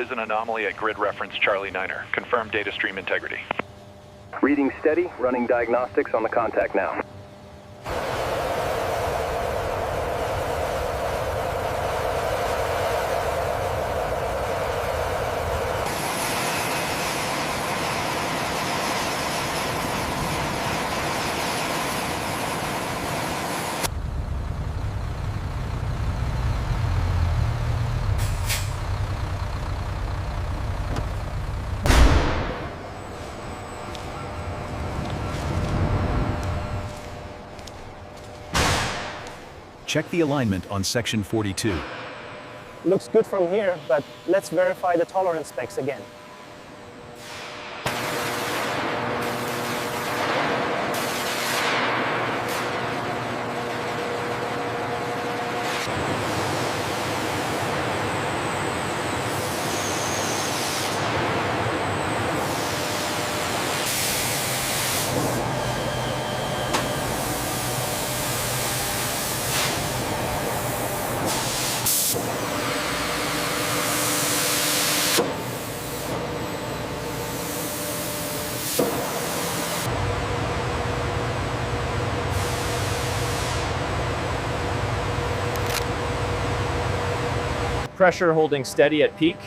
is an anomaly at grid reference Charlie 9er. Confirm data stream integrity. Reading steady, running diagnostics on the contact now. Check the alignment on section 42. Looks good from here, but let's verify the tolerance specs again. Pressure holding steady at peak.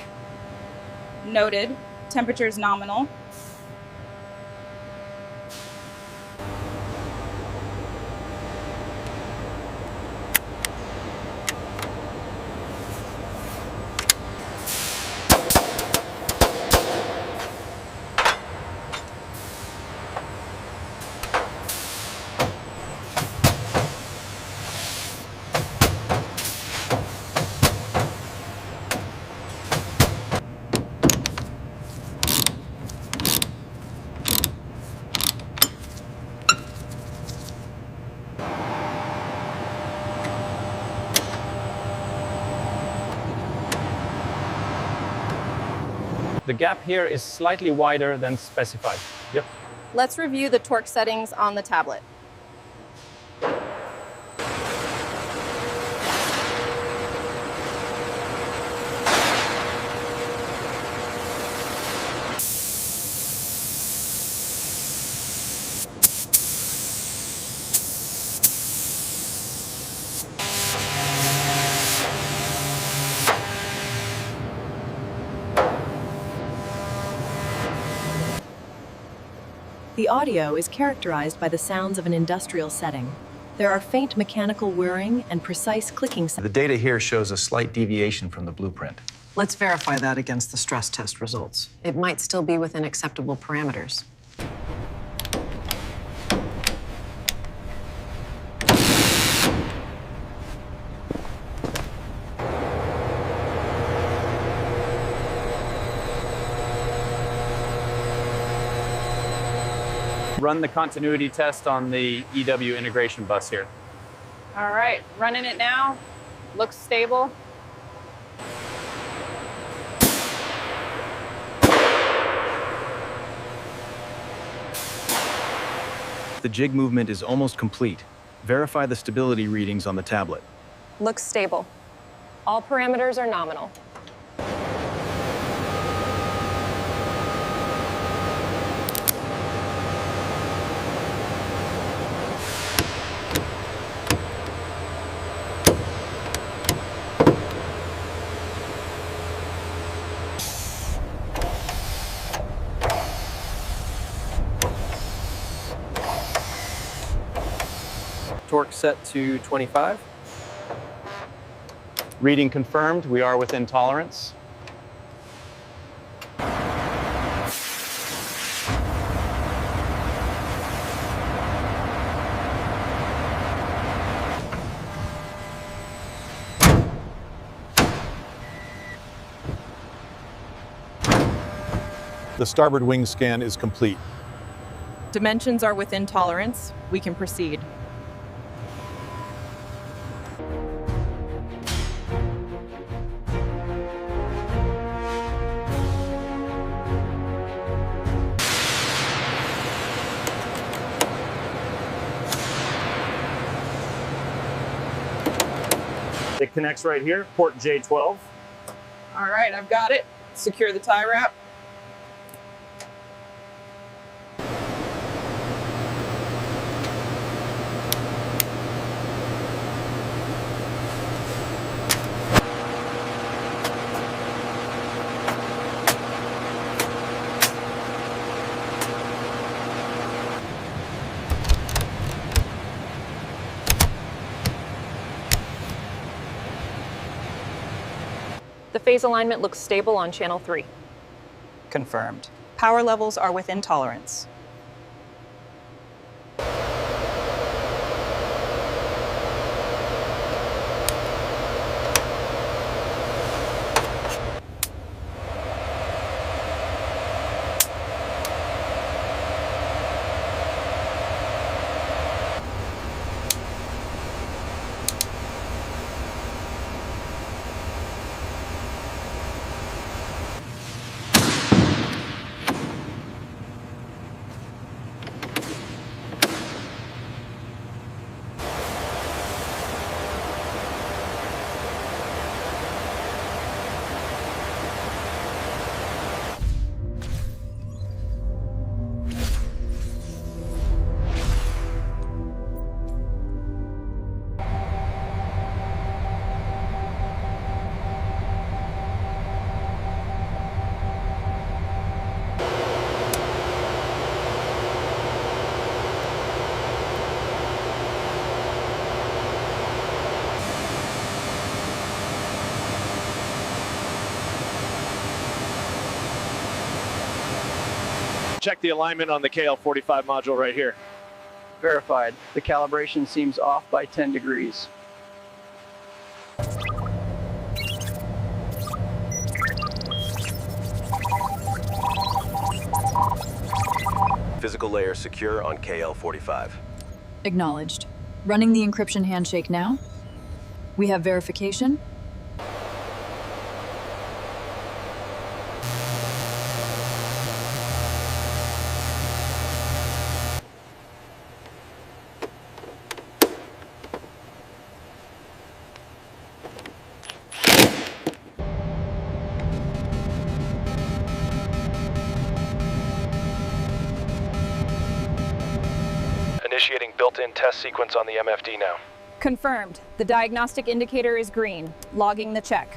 Noted. Temperature is nominal. The gap here is slightly wider than specified. Yep. Let's review the torque settings on the tablet. The audio is characterized by the sounds of an industrial setting. There are faint mechanical whirring and precise clicking sounds. The data here shows a slight deviation from the blueprint. Let's verify that against the stress test results. It might still be within acceptable parameters. Run the continuity test on the EW integration bus here. All right, running it now. Looks stable. The jig movement is almost complete. Verify the stability readings on the tablet. Looks stable. All parameters are nominal. Torque set to 25. Reading confirmed, we are within tolerance. The starboard wing scan is complete. Dimensions are within tolerance. We can proceed. It connects right here, port J12. All right, I've got it. Secure the tie wrap. The phase alignment looks stable on channel 3. Confirmed. Power levels are within tolerance. Check the alignment on the KL-45 module right here. Verified. The calibration seems off by 10 degrees. Physical layer secure on KL-45. Acknowledged. Running the encryption handshake now. We have verification. Initiating built-in test sequence on the MFD now. Confirmed. The diagnostic indicator is green. Logging the check.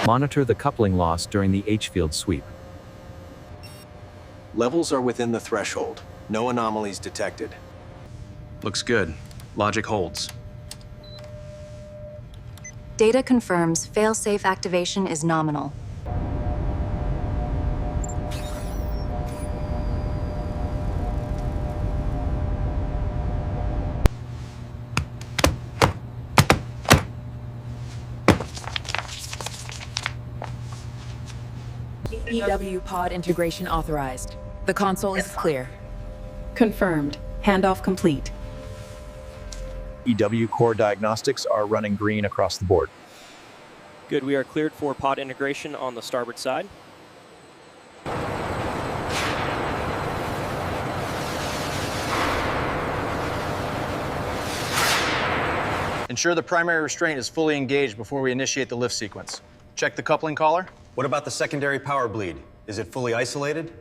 Monitor the coupling loss during the H-field sweep. Levels are within the threshold. No anomalies detected. Looks good. Logic holds. Data confirms fail-safe activation is nominal. EW pod integration authorized. The console is clear. Confirmed. Handoff complete. EW core diagnostics are running green across the board. Good, we are cleared for pod integration on the starboard side. Ensure the primary restraint is fully engaged before we initiate the lift sequence. Check the coupling collar. What about the secondary power bleed? Is it fully isolated?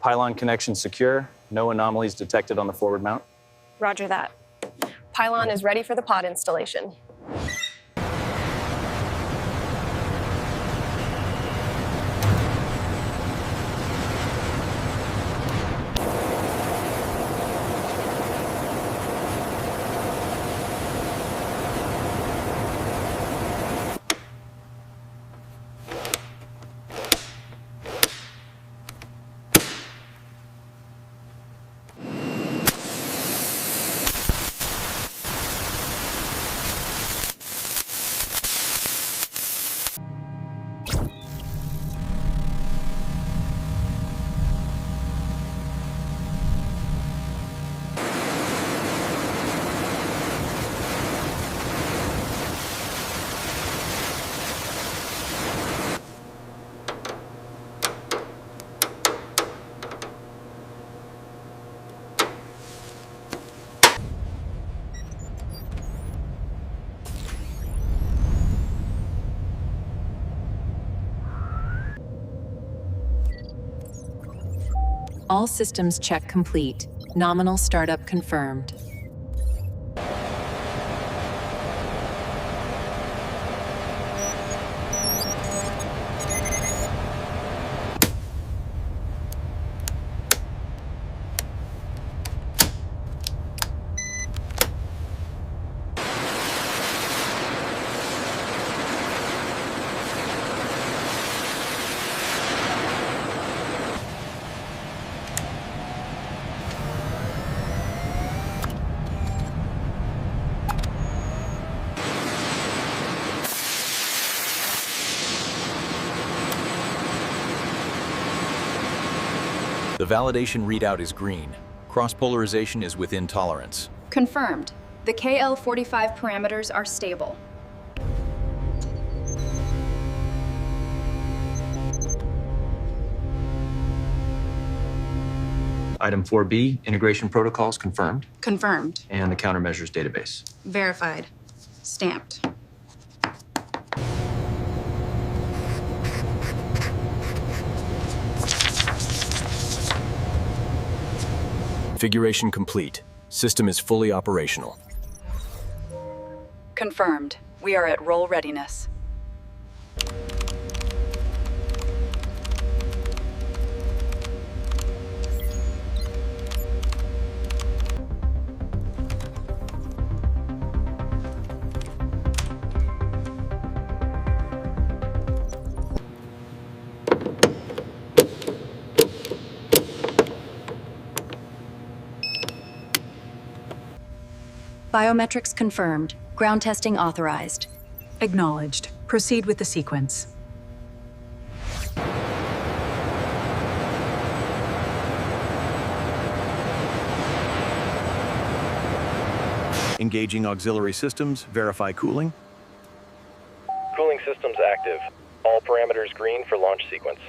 Pylon connection secure. No anomalies detected on the forward mount. Roger that. Pylon is ready for the pod installation. All systems check complete. Nominal startup confirmed. The validation readout is green. Cross-polarization is within tolerance. Confirmed. The KL-45 parameters are stable. Item 4B, integration protocols confirmed. Confirmed. And the countermeasures database. Verified. Stamped. Configuration complete. System is fully operational. Confirmed. We are at roll readiness. Biometrics confirmed. Ground testing authorized. Acknowledged. Proceed with the sequence. Engaging auxiliary systems, verify cooling. Cooling systems active. All parameters green for launch sequence.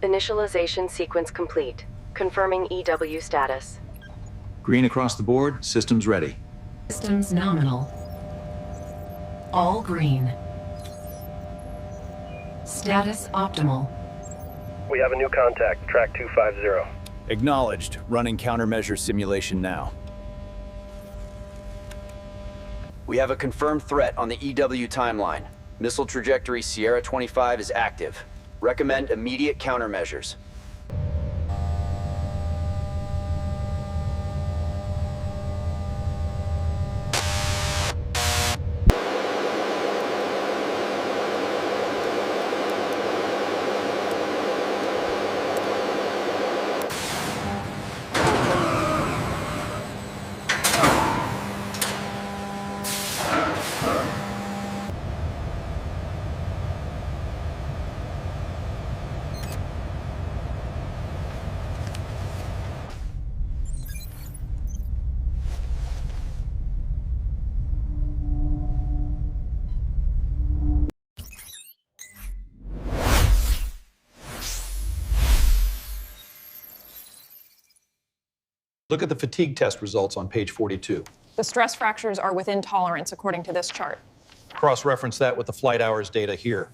Initialization sequence complete. Confirming EW status. Green across the board, systems ready. Systems nominal. All green. Status optimal. We have a new contact, track 250. Acknowledged. Running countermeasure simulation now. We have a confirmed threat on the EW timeline. Missile trajectory Sierra 25 is active. Recommend immediate countermeasures. Look at the fatigue test results on page 42. The stress fractures are within tolerance according to this chart. Cross-reference that with the flight hours data here.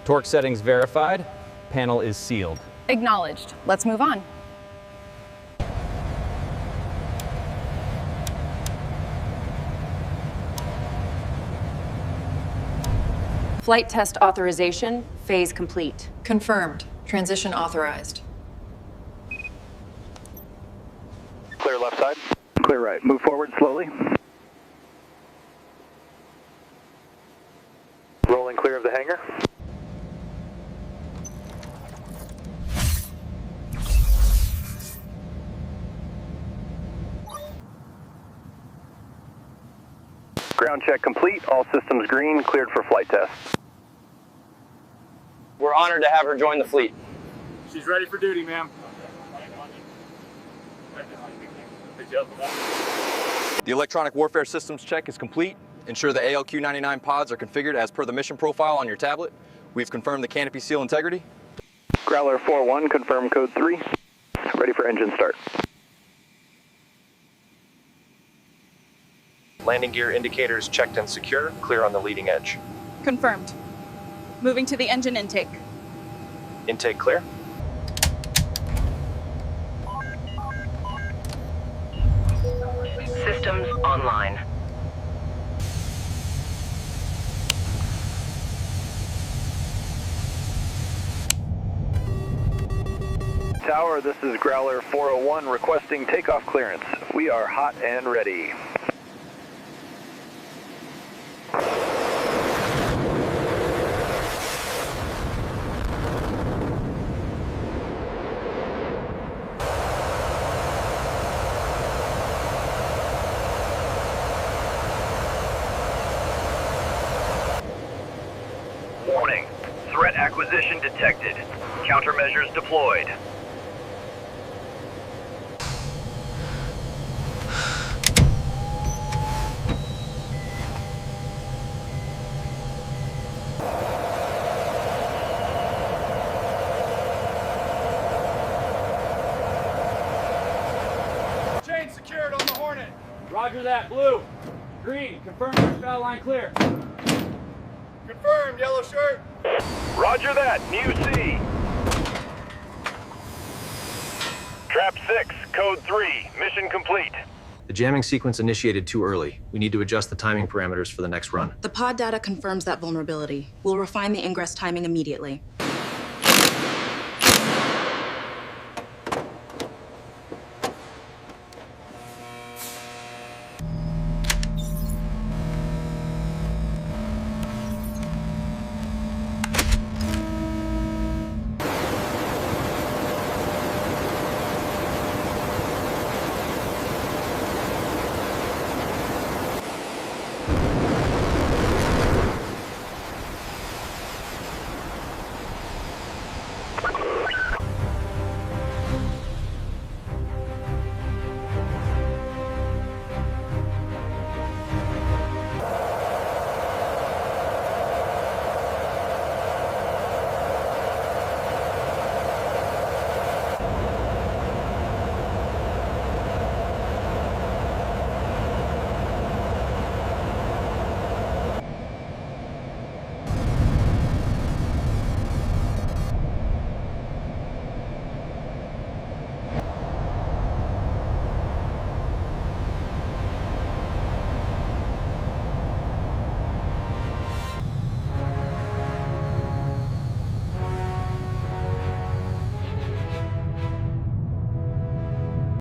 Torque settings verified. Panel is sealed. Acknowledged. Let's move on. Flight test authorization, phase complete. Confirmed. Transition authorized. Clear left side. Clear right. Move forward slowly. Rolling clear of the hangar. Ground check complete. All systems green. Cleared for flight test. We're honored to have her join the fleet. She's ready for duty, ma'am. The electronic warfare systems check is complete. Ensure the ALQ-99 pods are configured as per the mission profile on your tablet. We've confirmed the canopy seal integrity. Growler 4-1, confirm code 3. Ready for engine start. Landing gear indicators checked and secure. Clear on the leading edge. Confirmed. Moving to the engine intake. Intake clear. Systems online. Tower, this is Growler 401 requesting takeoff clearance. We are hot and ready. Warning, threat acquisition detected. Countermeasures deployed. Chain secured on the Hornet. Roger that, blue. Green, confirm your foul line clear. Confirmed, yellow shirt. Roger that, New C. Trap 6, code 3, mission complete. The jamming sequence initiated too early. We need to adjust the timing parameters for the next run. The pod data confirms that vulnerability. We'll refine the ingress timing immediately.